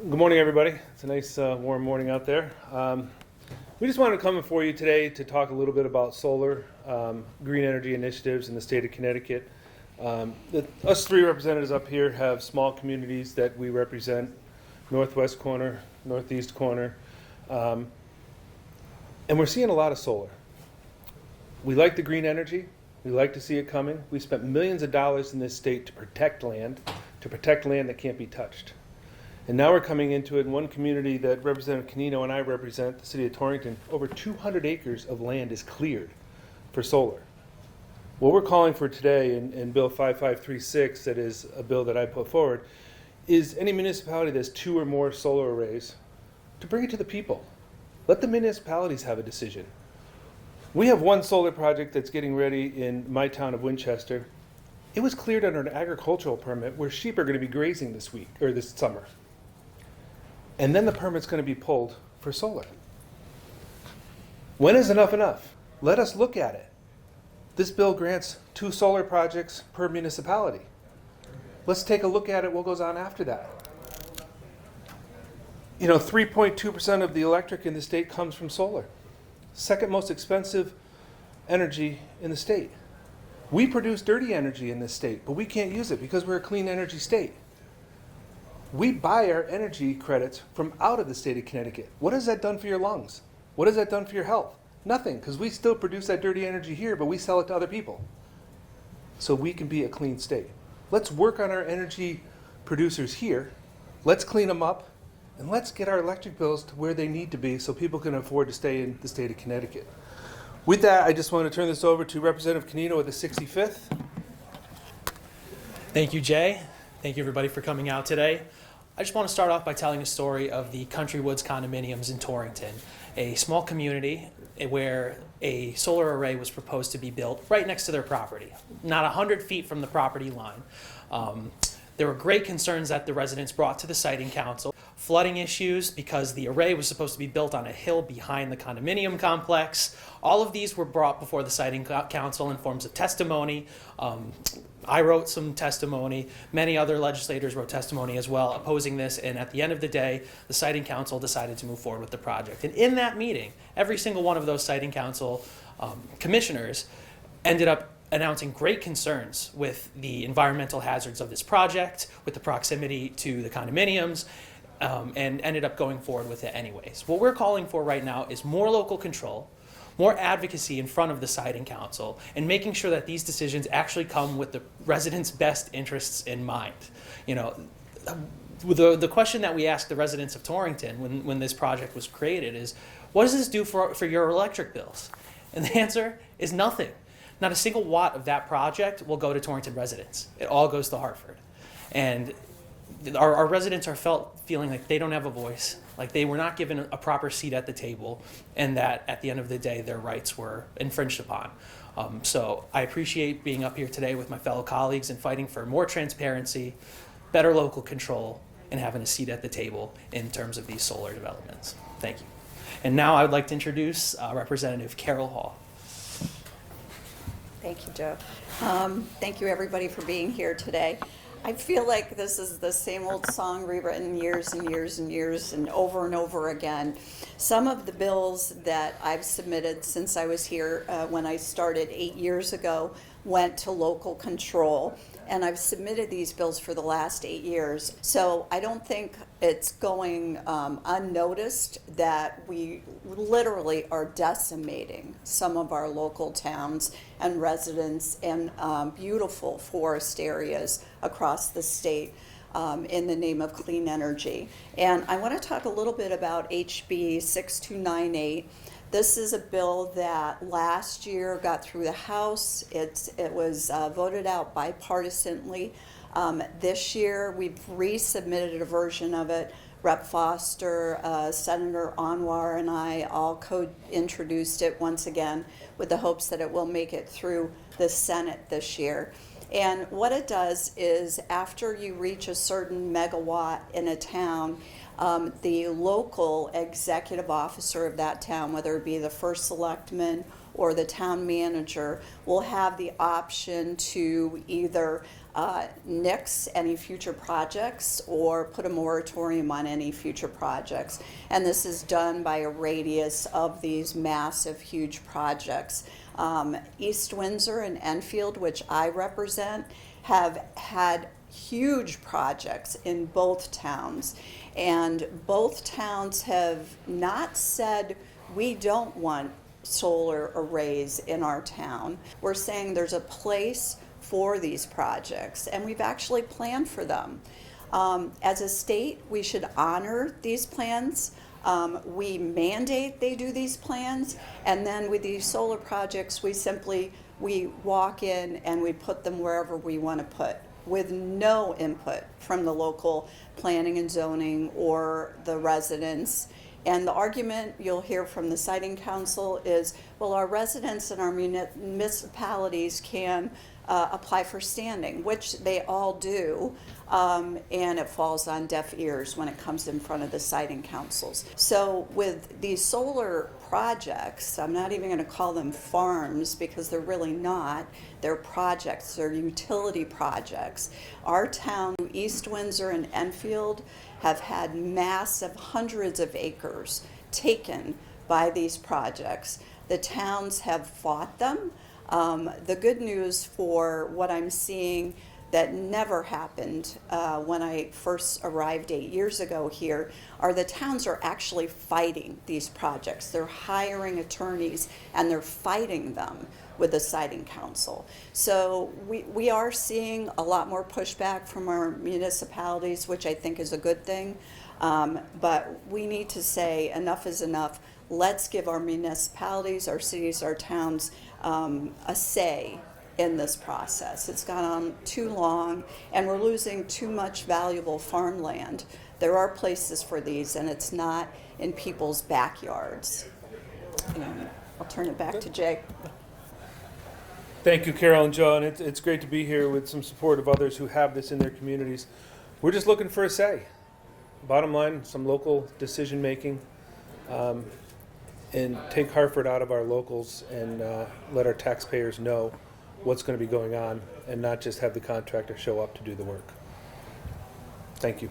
Good morning, everybody. It's a nice warm morning out there. We just wanted to come before you today to talk a little bit about solar, green energy initiatives in the state of Connecticut. Us three representatives up here have small communities that we represent, northwest corner, northeast corner, and we're seeing a lot of solar. We like the green energy. We like to see it coming. We spent millions of dollars in this state to protect land that can't be touched. And now we're coming into it in one community that Representative Canino and I represent, the city of Torrington. Over 200 acres of land is cleared for solar. What we're calling for today in Bill 5536, that is a bill that I put forward, is any municipality that has 2 or more solar arrays to bring it to the people. Let the municipalities have a decision. We have one solar project that's getting ready in my town of Winchester. It was cleared under an agricultural permit where sheep are going to be grazing this week or this summer. And then the permit's going to be pulled for solar. When is enough enough? Let us look at it. This bill grants 2 solar projects per municipality. Let's take a look at it, what goes on after that. 3.2% of the electric in the state comes from solar. Second most expensive energy in the state. We produce dirty energy in this state, but we can't use it because we're a clean energy state. We buy our energy credits from out of the state of Connecticut. What has that done for your lungs? What has that done for your health? Nothing, because we still produce that dirty energy here, but we sell it to other people. So we can be a clean state. Let's work on our energy producers here. Let's clean them up, and let's get our electric bills to where they need to be so people can afford to stay in the state of Connecticut. With that, I just want to turn this over to Representative Canino of the 65th. Thank you, Jay. Thank you, everybody, for coming out today. I just want to start off by telling a story of the Country Woods condominiums in Torrington, a small community where a solar array was proposed to be built right next to their property, not 100 feet from the property line. There were great concerns that the residents brought to the siting council. Flooding issues because the array was supposed to be built on a hill behind the condominium complex. All of these were brought before the siting council in forms of testimony. I wrote some testimony. Many other legislators wrote testimony as well opposing this, and at the end of the day, the siting council decided to move forward with the project. And in that meeting, every single one of those siting council commissioners ended up announcing great concerns with the environmental hazards of this project, with the proximity to the condominiums, and ended up going forward with it anyways. What we're calling for right now is more local control, more advocacy in front of the siting council, and making sure that these decisions actually come with the residents' best interests in mind. The question that we asked the residents of Torrington when this project was created is, what does this do for your electric bills? And the answer is nothing. Not a single watt of that project will go to Torrington residents. It all goes to Hartford. And our residents are feeling like they don't have a voice, like they were not given a proper seat at the table, and that at the end of the day, their rights were infringed upon. So I appreciate being up here today with my fellow colleagues and fighting for more transparency, better local control, and having a seat at the table in terms of these solar developments. Thank you. And now I would like to introduce Representative Carol Hall. Thank you, Joe. Thank you, everybody, for being here today. I feel like this is the same old song rewritten years and years and years and over again. Some of the bills that I've submitted since I was here when I started 8 years ago went to local control, and I've submitted these bills for the last 8 years. So I don't think it's going unnoticed that we literally are decimating some of our local towns and residents and beautiful forest areas across the state in the name of clean energy. And I want to talk a little bit about HB 6298. This is a bill that last year got through the House. It was voted out bipartisanly. This year, we've resubmitted a version of it. Rep. Foster, Senator Anwar, and I all co-introduced it once again with the hopes that it will make it through the Senate this year. And what it does is after you reach a certain megawatt in a town, the local executive officer of that town, whether it be the first selectman or the town manager, will have the option to either nix any future projects or put a moratorium on any future projects. And this is done by a radius of these massive, huge projects. East Windsor and Enfield, which I represent, have had huge projects in both towns. And both towns have not said, we don't want solar arrays in our town. We're saying there's a place for these projects, and we've actually planned for them. As a state, we should honor these plans. We mandate they do these plans, and then with these solar projects, we walk in and we put them wherever we want to put, with no input from the local planning and zoning or the residents. And the argument you'll hear from the siting council is, well, our residents and our municipalities can apply for standing, which they all do, and it falls on deaf ears when it comes in front of the siting councils. So with these solar projects, I'm not even going to call them farms because they're really not. They're projects, they're utility projects. Our town, East Windsor and Enfield, have had massive hundreds of acres taken by these projects. The towns have fought them. The good news for what I'm seeing that never happened when I first arrived 8 years ago here are the towns are actually fighting these projects. They're hiring attorneys and they're fighting them with the siting council. So we are seeing a lot more pushback from our municipalities, which I think is a good thing. But we need to say enough is enough. Let's give our municipalities, our cities, our towns a say in this process. It's gone on too long, and we're losing too much valuable farmland. There are places for these, and it's not in people's backyards. And I'll turn it back to Jay. Thank you, Carol and Joe, and it's great to be here with some support of others who have this in their communities. We're just looking for a say. Bottom line, some local decision making, and take Hartford out of our locals and let our taxpayers know what's going to be going on and not just have the contractor show up to do the work. Thank you.